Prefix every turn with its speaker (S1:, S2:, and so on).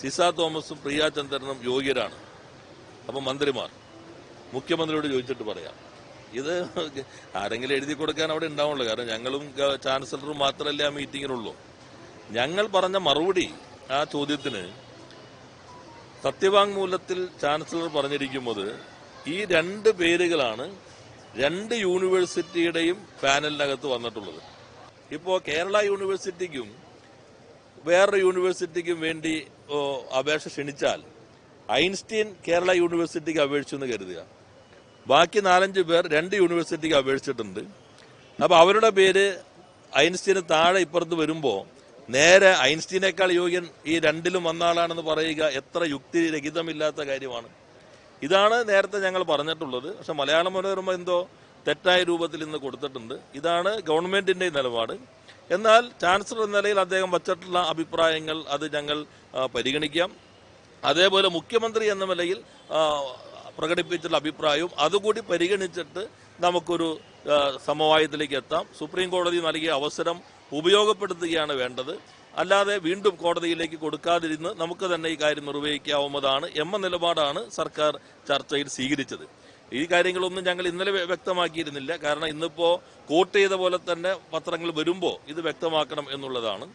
S1: സിസ തോമസും പ്രിയ ചന്ദ്രനും യോഗ്യരാണ്. അപ്പം മന്ത്രിമാർ മുഖ്യമന്ത്രിയോട് ചോദിച്ചിട്ട് പറയാം. ഇത് ആരെങ്കിലും എഴുതി കൊടുക്കാൻ അവിടെ ഉണ്ടാവുള്ളൂ. കാരണം ഞങ്ങളും ചാൻസലറും മാത്രമല്ലേ ആ മീറ്റിങ്ങിനുള്ളൂ. ഞങ്ങൾ പറഞ്ഞ മറുപടി ആ ചോദ്യത്തിന് സത്യവാങ്മൂലത്തിൽ ചാൻസലർ പറഞ്ഞിരിക്കുന്നത് ഈ 2 പേരുകളാണ് 2 യൂണിവേഴ്സിറ്റിയുടെയും പാനലിനകത്ത് വന്നിട്ടുള്ളത്. ഇപ്പോൾ കേരള യൂണിവേഴ്സിറ്റിക്കും വേറൊരു യൂണിവേഴ്സിറ്റിക്കും വേണ്ടി അപേക്ഷ ക്ഷണിച്ചാൽ ഐൻസ്റ്റീൻ കേരള യൂണിവേഴ്സിറ്റിക്ക് അപേക്ഷിച്ചെന്ന് കരുതുക. ബാക്കി 4-5 പേർ 2 യൂണിവേഴ്സിറ്റിക്ക് അപേക്ഷിച്ചിട്ടുണ്ട്. അപ്പോൾ അവരുടെ പേര് ഐൻസ്റ്റീന് താഴെ ഇപ്പുറത്ത് വരുമ്പോൾ നേരെ ഐൻസ്റ്റീനേക്കാൾ യോഗ്യൻ ഈ 2ലും വന്ന ആളാണെന്ന് പറയുക എത്ര യുക്തിരഹിതമില്ലാത്ത കാര്യമാണ്. ഇതാണ് നേരത്തെ ഞങ്ങൾ പറഞ്ഞിട്ടുള്ളത്. പക്ഷെ മലയാള മനോരമ എന്തോ തെറ്റായ രൂപത്തിൽ ഇന്ന് കൊടുത്തിട്ടുണ്ട്. ഇതാണ് ഗവൺമെന്റിന്റെ നിലപാട്. എന്നാൽ ചാൻസലർ എന്ന നിലയിൽ അദ്ദേഹം വച്ചിട്ടുള്ള അഭിപ്രായങ്ങൾ അത് ഞങ്ങൾ പരിഗണിക്കാം. അതേപോലെ മുഖ്യമന്ത്രി എന്ന നിലയിൽ പ്രകടിപ്പിച്ചുള്ള അഭിപ്രായവും അതുകൂടി പരിഗണിച്ചിട്ട് നമുക്കൊരു സമവായത്തിലേക്ക് എത്താം. സുപ്രീം കോടതി നൽകിയ അവസരം ഉപയോഗപ്പെടുത്തുകയാണ് വേണ്ടത്. അല്ലാതെ വീണ്ടും കോടതിയിലേക്ക് കൊടുക്കാതിരുന്ന് നമുക്ക് തന്നെ ഈ കാര്യം നിർവഹിക്കാവുന്നതാണ് എന്ന നിലപാടാണ് സർക്കാർ ചർച്ചയിൽ സ്വീകരിച്ചത്. ഈ കാര്യങ്ങളൊന്നും ഞങ്ങൾ ഇന്നലെ വ്യക്തമാക്കിയിരുന്നില്ല. കാരണം ഇന്നിപ്പോ കോട്ട് ചെയ്ത പോലെ തന്നെ പത്രങ്ങൾ വരുമ്പോൾ ഇത് വ്യക്തമാക്കണം എന്നുള്ളതാണ്.